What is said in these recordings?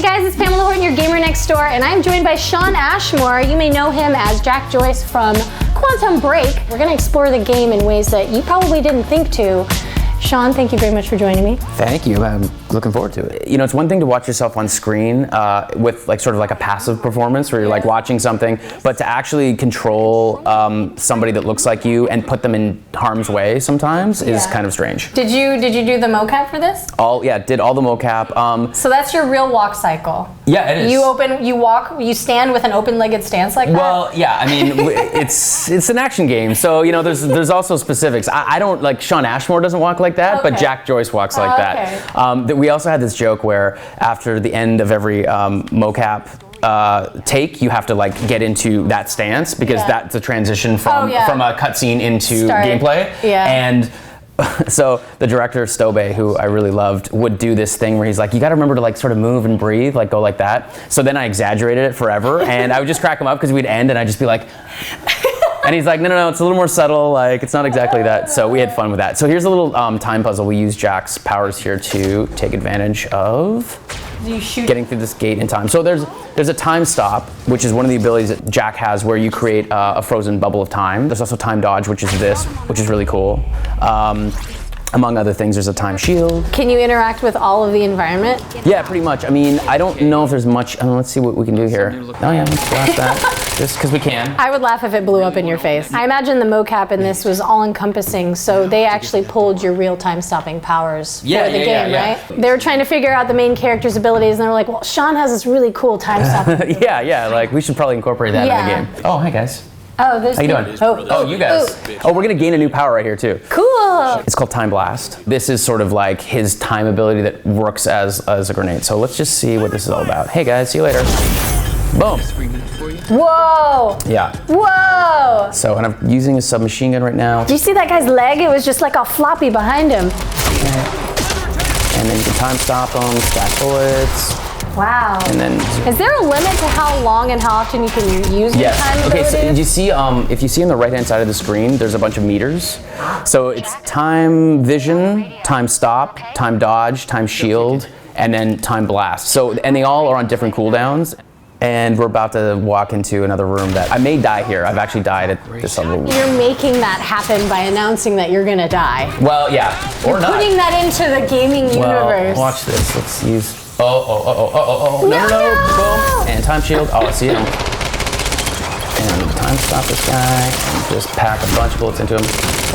Hey guys, it's Pamela Horton, your gamer next door, and I'm joined by Shawn Ashmore. You may know him as Jack Joyce from Quantum Break. We're gonna explore the game in ways that you probably didn't think to. Shawn, thank you very much for joining me. Thank you. I'm looking forward to it. You know, it's one thing to watch yourself on screen with like sort of like a passive performance where you're like watching something, but to actually control somebody that looks like you and put them in harm's way sometimes is kind of strange. Did you do the mocap for this? Did all the mocap. So that's your real walk cycle. Yeah, it is. You stand with an open-legged stance like that? Well, yeah, I mean, it's an action game, so you know, there's also specifics. I don't like Shawn Ashmore doesn't walk like that, but Jack Joyce walks like that. We also had this joke where after the end of every mocap take, you have to like get into that stance because that's a transition from a cutscene into gameplay. Yeah. And so the director Stobe, who I really loved, would do this thing where he's like, you got to remember to like sort of move and breathe, like go like that. So then I exaggerated it forever, and I would just crack him up because we'd end and I'd just be like. And he's like, no, it's a little more subtle, like it's not exactly that. So we had fun with that. So here's a little time puzzle. We use Jack's powers here to take advantage of getting through this gate in time. So there's a time stop, which is one of the abilities that Jack has where you create a frozen bubble of time. There's also time dodge, which is this, which is really cool. Among other things, there's a time shield. Can you interact with all of the environment? Yeah, pretty much. I mean, I don't know if there's much. Let's see what we can do here. Oh yeah, let's blast that. Just because we can. I would laugh if it blew up in your face. I imagine the mocap in this was all-encompassing, so they actually pulled your real-time stopping powers for the game, right? They were trying to figure out the main character's abilities, and they were like, well, Shawn has this really cool time stopping. yeah, like we should probably incorporate that in the game. Oh, hi guys. Oh, there's How you doing? Oh, you guys. Oh, we're gonna gain a new power right here too. Cool. It's called Time Blast. This is sort of like his time ability that works as a grenade. So let's just see what this is all about. Hey guys, see you later. Boom. Whoa. Yeah. Whoa. So, and I'm using a submachine gun right now. Do you see that guy's leg? It was just like all floppy behind him. Okay. And then you can time stop them, stack bullets. Wow. And then is there a limit to how long and how often you can use your time ability? Okay, so you see, if you see on the right-hand side of the screen, there's a bunch of meters. So it's time vision, time stop, time dodge, time shield, and then time blast. So, and they all are on different cooldowns. And we're about to walk into another room that I may die here. I've actually died at this other room. You're making that happen by announcing that you're gonna die. Well, yeah, or not. Putting that into the gaming universe. Watch this. Let's use. Oh. No. Boom. And time shield. Oh, I see it. And time stop this guy. And just pack a bunch of bullets into him.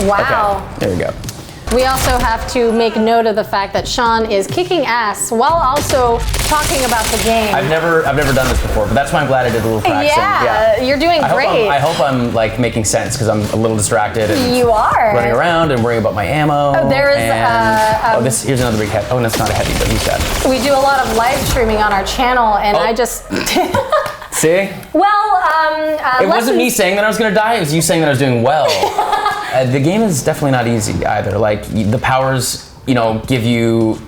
Wow. Okay, there we go. We also have to make note of the fact that Shawn is kicking ass while also talking about the game. I've never done this before, but that's why I'm glad I did a little practicing. Yeah, you're doing great. I hope I'm like making sense because I'm a little distracted. And you are. Running around and worrying about my ammo. Oh, there is. Here's another big heavy. Oh, and it's not a heavy, but use that. We do a lot of live streaming on our channel, and I just. See? Well, it wasn't me saying that I was going to die. It was you saying that I was doing well. The game is definitely not easy either. Like the powers, you know, give you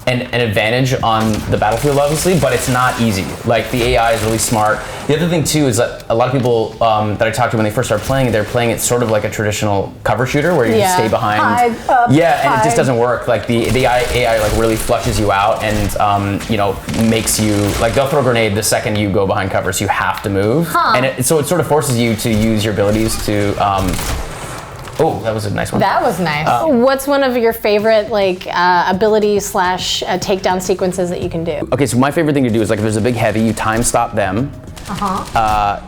an advantage on the battlefield, obviously, but it's not easy. Like the AI is really smart. The other thing too is that a lot of people that I talked to when they first started playing it, they're playing it sort of like a traditional cover shooter where you just stay behind. And it just doesn't work. Like the AI like really flushes you out and you know, makes you like they'll throw a grenade the second you go behind cover, so you have to move. And so it sort of forces you to use your abilities to. Oh, that was a nice one. That was nice. What's one of your favorite like ability / takedown sequences that you can do? Okay, so my favorite thing to do is like if there's a big heavy, you time stop them.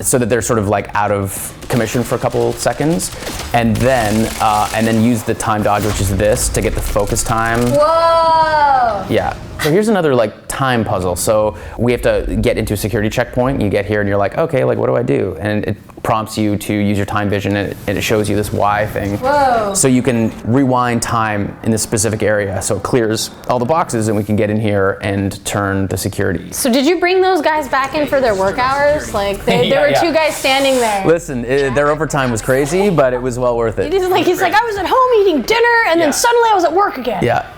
So that they're sort of like out of commission for a couple seconds, and then use the time dodge, which is this, to get the focus time. Whoa! Yeah. So here's another like time puzzle. So we have to get into a security checkpoint. You get here and you're like, okay, like what do I do? And it prompts you to use your time vision, and it shows you this Y thing. Whoa. So you can rewind time in this specific area. So it clears all the boxes and we can get in here and turn the security. So did you bring those guys back in for their work hours? Like there were two guys standing there. Listen, their overtime was crazy, but it was well worth it. He's like, I was at home eating dinner and then suddenly I was at work again. Yeah.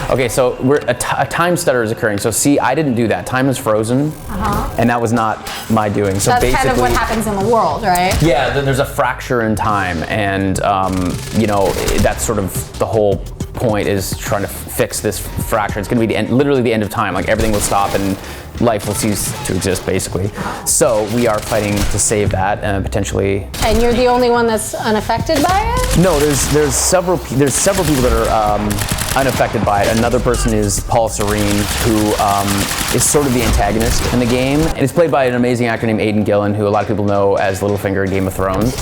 Okay, so a time stutter is occurring. So see, I didn't do that. Time is frozen, and that was not my doing. So that's basically, kind of what happens in the world, right? Yeah, there's a fracture in time, and you know, that's sort of the whole point is trying to fix this fracture. It's going to be literally the end of time. Like everything will stop and life will cease to exist, basically. So we are fighting to save that and potentially. And you're the only one that's unaffected by it? No, there's several people that are unaffected by it. Another person is Paul Serene, who is sort of the antagonist in the game, and it's played by an amazing actor named Aidan Gillen, who a lot of people know as Littlefinger in Game of Thrones.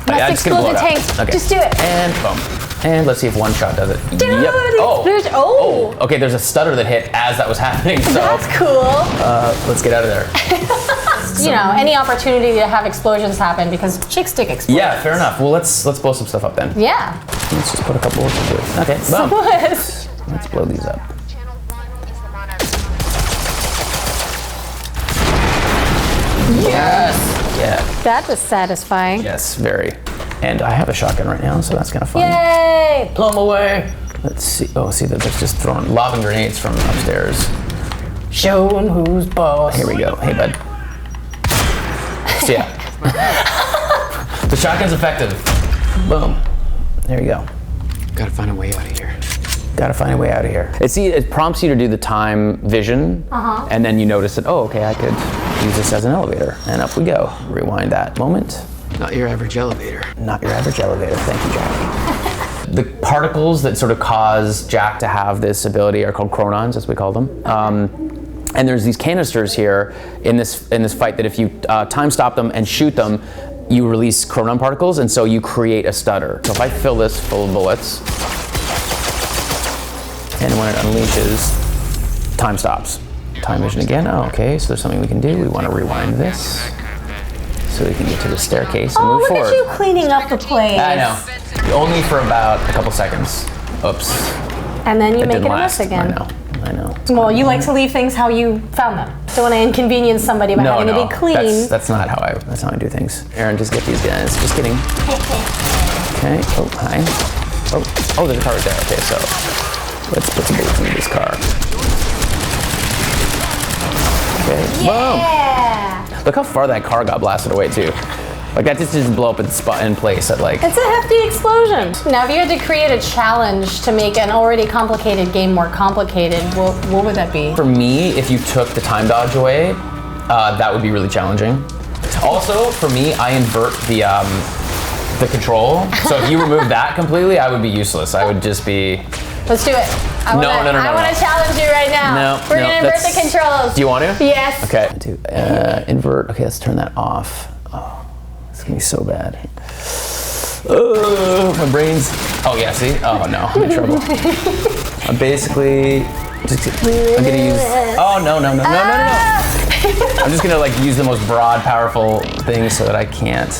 Let's explode the tank. Okay. Just do it. And boom. And let's see if one shot does it. Dude, yep. Oh. Okay, there's a stutter that hit as that was happening. So that's cool. Let's get out of there. You know, any opportunity to have explosions happen because chick stick explodes. Yeah, fair enough. Well, let's blow some stuff up then. Yeah. Let's just put a couple bullets into it. Okay, boom. Let's blow these up. Yes. Yeah. That was satisfying. Yes, very. And I have a shotgun right now, so that's kind of fun. Yay! Blow them away. Let's see. Oh, see that they're just throwing lobbing grenades from upstairs. Showing who's boss. Here we go. Hey, bud. So yeah. The shotgun's effective. Boom. There you go. Gotta find a way out of here. Gotta find a way out of here. It prompts you to do the time vision, and then you notice that, oh, okay, I could use this as an elevator. And up we go. Rewind that moment. Not your average elevator. Not your average elevator. Thank you, Jack. The particles that sort of cause Jack to have this ability are called chronons, as we call them. And there's these canisters here in this fight that if you time stop them and shoot them, you release chronon particles, and so you create a stutter. So if I fill this full of bullets, and when it unleashes, time stops. Time vision again. Oh, okay, so there's something we can do. We want to rewind this so we can get to the staircase and move forward. Look at you cleaning up the place. I know. Only for about a couple seconds. Oops. And then you make it a mess again. I know. Well, you like to leave things how you found them. Don't want to inconvenience somebody by having to be clean. That's not how I do things. Aaron, just get these guys. Just kidding. Okay. Oh, hi. Oh, there's a car right there. Okay, so let's put some bullets into this car. Okay. Yeah. Boom. Look how far that car got blasted away too. Like that just didn't blow up in place at like. It's a hefty explosion. Now, if you had to create a challenge to make an already complicated game more complicated, what would that be? For me, if you took the time dodge away, that would be really challenging. Also, for me, I invert the control. So if you remove that completely, I would be useless. I would just be. Let's do it. I want to challenge you right now. No, We're gonna invert the controls. Do you want to? Yes. Okay. Invert. Okay, let's turn that off. Oh. It's gonna be so bad. Oh, my brain's. Oh yeah, see? Oh no, I'm in trouble. I'm basically I'm gonna use. Oh no. I'm just gonna like use the most broad, powerful thing so that I can't.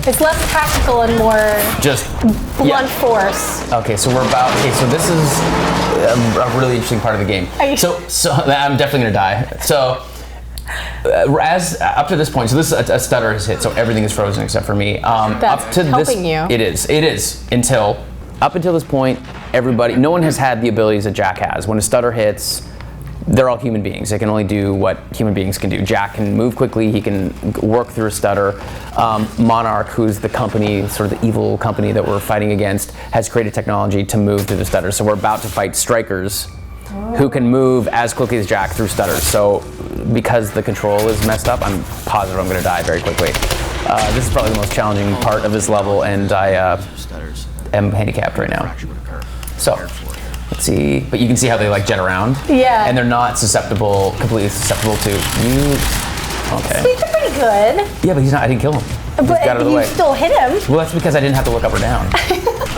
It's less tactical and more just blunt force. Okay, so so this is a really interesting part of the game. So I'm definitely gonna die. So. As up to this point, so this a stutter has hit, so everything is frozen except for me. That's up to helping this, you. It is until up until this point, no one has had the abilities that Jack has. When a stutter hits, they're all human beings. They can only do what human beings can do. Jack can move quickly. He can work through a stutter. Monarch, who's the company, sort of the evil company that we're fighting against, has created technology to move through the stutter. So we're about to fight strikers. Who can move as quickly as Jack through stutters. So because the control is messed up, I'm positive I'm going to die very quickly. This is probably the most challenging part of this level, and I am handicapped right now. So let's see, but you can see how they like jet around. Yeah. And they're not completely susceptible to you. Okay. So you're pretty good. Yeah, but I didn't kill him. But got out of the way. Still hit him. Well, that's because I didn't have to look up or down.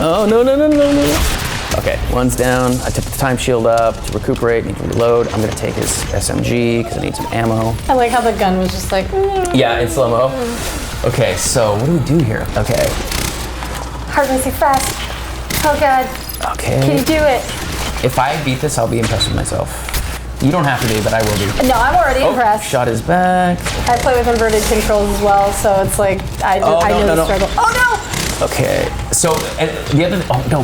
Oh, no. Okay, one's down. I took the time shield up to recuperate, need to reload. I'm gonna take his SMG because I need some ammo. I like how the gun was just like. Yeah, in slow-mo. Okay, so what do we do here? Okay. Heart racing fast. Oh god. Okay. Can you do it? If I beat this, I'll be impressed with myself. You don't have to be, but I will be. No, I'm already impressed. Shot his back. I play with inverted controls as well, so it's like I know the struggle. Oh no! Okay, so the other. Oh no,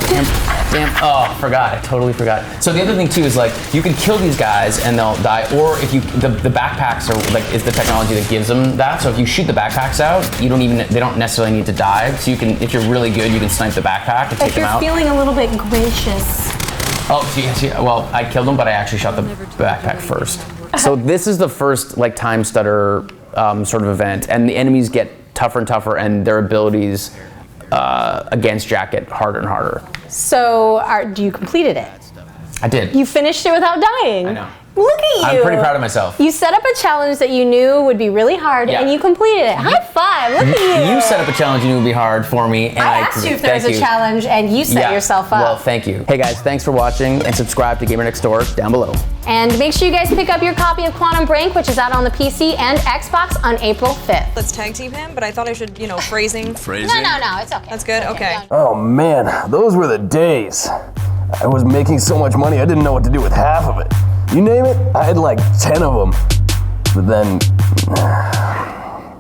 Damn, oh, forgot. I totally forgot. So the other thing too is like, you can kill these guys and they'll die, or if you, the backpacks are like, is the technology that gives them that. So if you shoot the backpacks out, they don't necessarily need to die. So you can, if you're really good, you can snipe the backpack and take them out. If you're feeling a little bit gracious. Oh, well, I killed him, but I actually shot the backpack first. So this is the first like time stutter sort of event, and the enemies get tougher and tougher, and their abilities against Jack get harder and harder. So, you completed it? I did. You finished it without dying. I know. Look at you. I'm pretty proud of myself. You set up a challenge that you knew would be really hard, and you completed it. High five, look at you. You set up a challenge you knew would be hard for me. And I asked you if there was a challenge, and you set yourself up. Well, thank you. Hey guys, thanks for watching, and subscribe to Gamer Next Door down below. And make sure you guys pick up your copy of Quantum Break, which is out on the PC and Xbox on April 5th. Let's tag team him, but I thought I should, phrasing. No, it's okay. That's good? Okay. Oh man, those were the days. I was making so much money, I didn't know what to do with half of it. You name it, I had like 10 of them. But then,